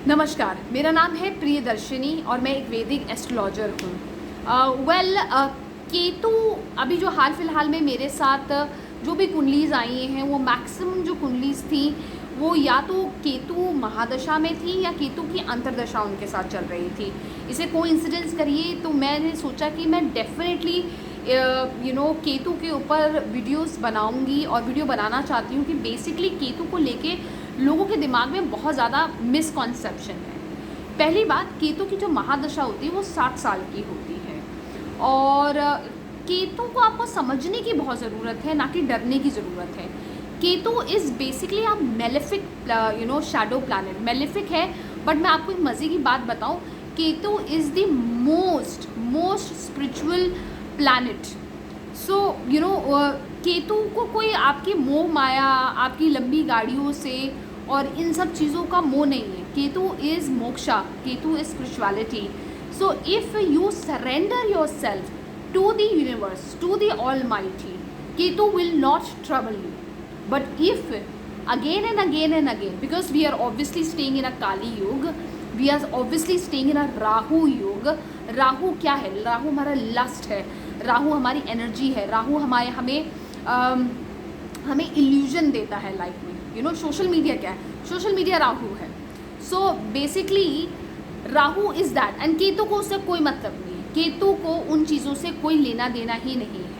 नमस्कार, मेरा नाम है प्रियदर्शिनी और मैं एक वैदिक एस्ट्रोलॉजर हूँ। केतु अभी जो हाल फिलहाल में मेरे साथ जो भी कुंडलीज आई हैं वो मैक्सिमम जो कुंडलीज थी वो या तो केतु महादशा में थी या केतु की अंतर्दशा उनके साथ चल रही थी। इसे कोइंसिडेंस करिए तो मैंने सोचा कि मैं डेफिनेटली केतु के ऊपर वीडियोस बनाऊंगी और वीडियो बनाना चाहती हूँ कि बेसिकली केतु को लेके लोगों के दिमाग में बहुत ज़्यादा मिसकॉन्सेप्शन है। पहली बात, केतु की जो महादशा होती है वो 60 साल की होती है और केतु को आपको समझने की बहुत ज़रूरत है, ना कि डरने की ज़रूरत है। केतु इज़ बेसिकली आप मेलेफिक शैडो प्लैनेट मेलेफिक है। बट मैं आपको एक मज़े की बात बताऊं, Ketu is the most spiritual planet. So Ketu को कोई आपकी मोह माया, आपकी लंबी गाड़ियों से और इन सब चीज़ों का मोह नहीं है। Ketu is moksha, Ketu is spirituality. So if you surrender your self to the universe, to the almighty, Ketu will not trouble you. But if again and again and again, because we are obviously staying in a Kali Yuga, we are obviously staying in a Rahu Yuga. Rahu क्या है? राहु हमारा lust है, राहु हमारी energy है, राहु हमें illusion देता है life में। सोशल मीडिया क्या है? सोशल मीडिया राहु है। So basically Rahu is that, and Ketu को उससे कोई मतलब नहीं है। केतु को उन चीज़ों से कोई लेना देना ही नहीं है।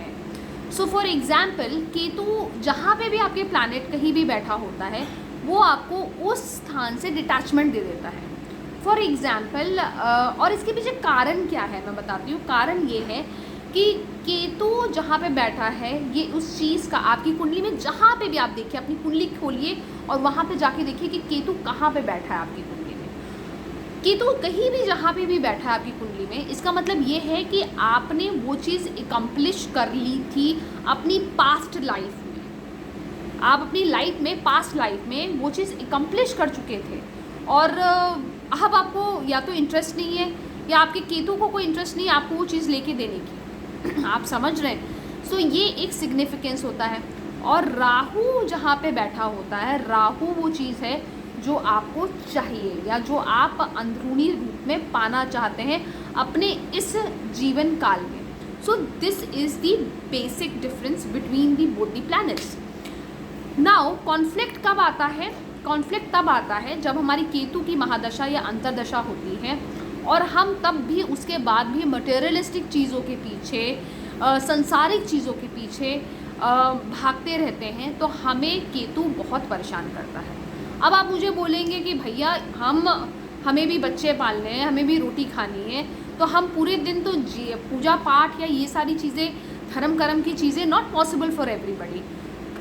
सो फॉर एग्ज़ाम्पल, केतु जहाँ पे भी आपके प्लैनेट कहीं भी बैठा होता है वो आपको उस स्थान से डिटैचमेंट दे देता है। फॉर एग्ज़ाम्पल, और इसके पीछे कारण क्या है मैं बताती हूँ। कारण ये है कि केतु जहाँ पे बैठा है ये उस चीज़ का आपकी कुंडली में जहाँ पे भी आप देखिए, अपनी कुंडली खोलिए और वहाँ पे जाके देखिए कि केतु कहाँ पे बैठा है आपकी कुंडली में। केतु कहीं भी जहाँ पे भी बैठा है आपकी कुंडली में, इसका मतलब ये है कि आपने वो चीज़ एकम्प्लिश कर ली थी अपनी पास्ट लाइफ में। आप अपनी लाइफ में, पास्ट लाइफ में वो चीज़ एकम्प्लिश कर चुके थे और अब आपको या तो इंटरेस्ट नहीं है या आपके केतु को कोई इंटरेस्ट नहीं है आपको वो चीज़ लेके देने की। आप समझ रहे हैं? सो ये एक सिग्निफिकेंस होता है। और राहु जहाँ पे बैठा होता है, राहु वो चीज़ है जो आपको चाहिए या जो आप अंदरूनी रूप में पाना चाहते हैं अपने इस जीवन काल में। सो this is the basic difference between the both the planets. Now conflict कब आता है? कॉन्फ्लिक्ट तब आता है जब हमारी केतु की महादशा या अंतर्दशा होती है और हम तब भी उसके बाद भी मटेरियलिस्टिक चीज़ों के पीछे, सांसारिक चीज़ों के पीछे भागते रहते हैं, तो हमें केतु बहुत परेशान करता है। अब आप मुझे बोलेंगे कि भैया हमें भी बच्चे पालने हैं, हमें भी रोटी खानी है, तो हम पूरे दिन तो पूजा पाठ या ये सारी चीज़ें, धर्म कर्म की चीज़ें not possible for everybody.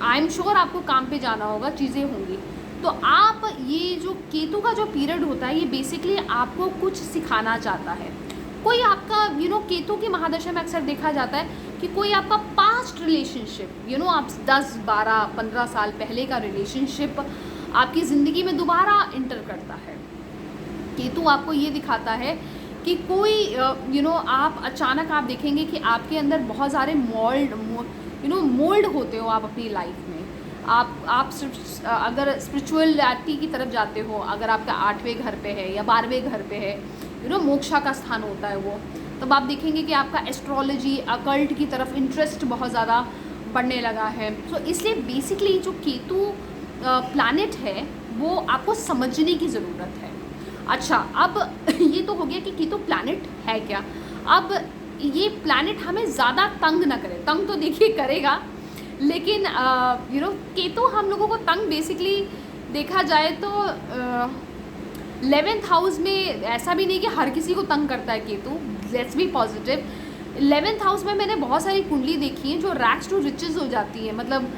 I am sure आपको काम पे जाना होगा, चीज़ें होंगी। तो आप ये जो केतु का जो पीरियड होता है ये बेसिकली आपको कुछ सिखाना चाहता है। कोई आपका केतु की महादशा में अक्सर देखा जाता है कि कोई आपका पास्ट रिलेशनशिप, आप 10, 12, 15 साल पहले का रिलेशनशिप आपकी ज़िंदगी में दोबारा इंटर करता है। केतु आपको ये दिखाता है कि कोई आप अचानक आप देखेंगे कि आपके अंदर बहुत सारे मोल्ड होते हो आप अपनी लाइफ में। आप अगर स्पिरिचुअलिटी की तरफ जाते हो, अगर आपका 8वें घर पे है या 12वें घर पे है, मोक्षा का स्थान होता है वो, तब आप देखेंगे कि आपका एस्ट्रोलॉजी, अकल्ट की तरफ इंटरेस्ट बहुत ज़्यादा बढ़ने लगा है। तो इसलिए बेसिकली जो केतु प्लैनेट है वो आपको समझने की ज़रूरत है। अच्छा, अब ये तो हो गया कि केतु प्लैनेट है क्या। अब ये प्लैनेट हमें ज़्यादा तंग ना करे। तंग तो देखिए करेगा, लेकिन केतु हम लोगों को तंग बेसिकली देखा जाए तो 11th हाउस में, ऐसा भी नहीं कि हर किसी को तंग करता है Ketu, let's be positive. 11th house में मैंने बहुत सारी कुंडली देखी है जो रैक्स टू रिचेस हो जाती है। मतलब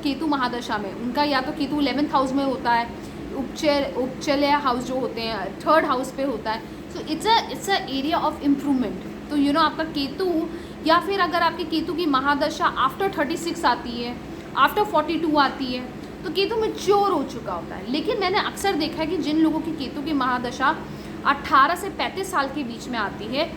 केतु महादशा में उनका या तो केतु 11th हाउस में होता है, उपचलय हाउस जो होते हैं 3rd हाउस पे होता है। So it's a area of improvement. तो आपका केतु, या फिर अगर आपके केतु की महादशा आफ्टर 36 आती है, आफ्टर 42 आती है, तो केतु मैच्योर हो चुका होता है। लेकिन मैंने अक्सर देखा है कि जिन लोगों की केतु की महादशा 18 से 35 साल के बीच में आती है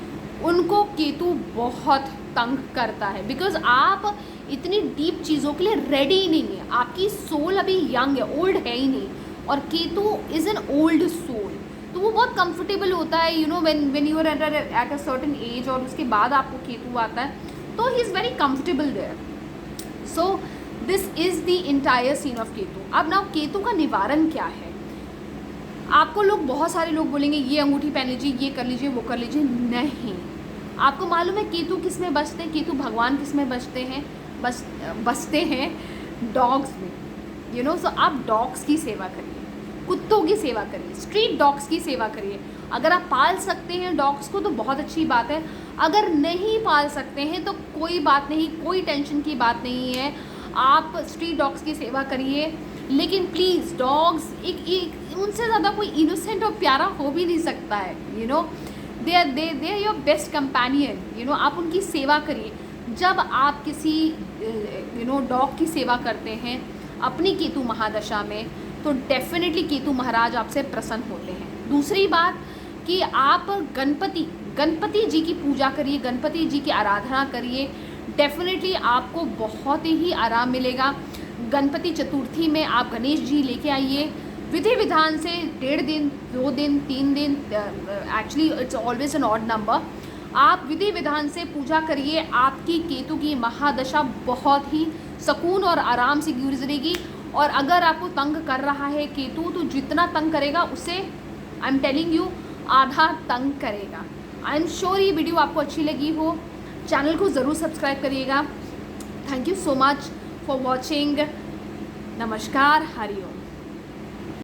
उनको केतु बहुत तंग करता है, बिकॉज आप इतनी डीप चीज़ों के लिए रेडी ही नहीं है। आपकी सोल अभी यंग है, ओल्ड है ही नहीं। और Ketu is an old soul, तो वो बहुत कंफर्टेबल होता है, you know, when you are at a certain age, और उसके बाद आपको केतु आता है, तो he is very comfortable there. So this is the entire scene of Ketu. अब ना केतु का निवारण क्या है? आपको लोग, बहुत सारे लोग बोलेंगे ये अंगूठी पहन लीजिए, ये कर लीजिए, वो कर लीजिए. नहीं, आपको मालूम है केतु किस में बसते हैं? केतु भगवान किस में बसते हैं डॉग्स में, यू नो. सो आप डॉग्स की सेवा करिए, कुत्तों की सेवा करिए, स्ट्रीट डॉग्स की सेवा करिए. अगर आप पाल सकते हैं डॉग्स को तो बहुत अच्छी बात है. अगर नहीं पाल सकते हैं तो कोई बात नहीं, कोई टेंशन की बात नहीं है. आप स्ट्रीट डॉग्स की सेवा करिए, लेकिन प्लीज़ डॉग्स एक उनसे ज़्यादा कोई इनोसेंट और प्यारा हो भी नहीं सकता है, you know. They are your best companion, you know. आप उनकी सेवा करिए. जब आप किसी यू नो डॉग की सेवा करते हैं अपनी केतु महादशा में, तो डेफिनेटली केतु महाराज आपसे प्रसन्न होते हैं. दूसरी बात कि आप गणपति जी की पूजा करिए, गणपति जी की आराधना करिए. डेफिनेटली आपको बहुत ही आराम मिलेगा. गणपति चतुर्थी में आप गणेश जी लेके आइए, विधि विधान से 1.5 दिन, 2 दिन, 3 दिन, actually it's always an odd number. आप विधि विधान से पूजा करिए. आपकी केतु की महादशा बहुत ही सुकून और आराम से गुजरेगी. और अगर आपको तंग कर रहा है केतु, तो जितना तंग करेगा उससे, आई एम टेलिंग यू, आधा तंग करेगा. आई एम श्योर ये वीडियो आपको अच्छी लगी हो. चैनल को ज़रूर सब्सक्राइब करिएगा. Thank you so much for watching. नमस्कार, हरि ओम.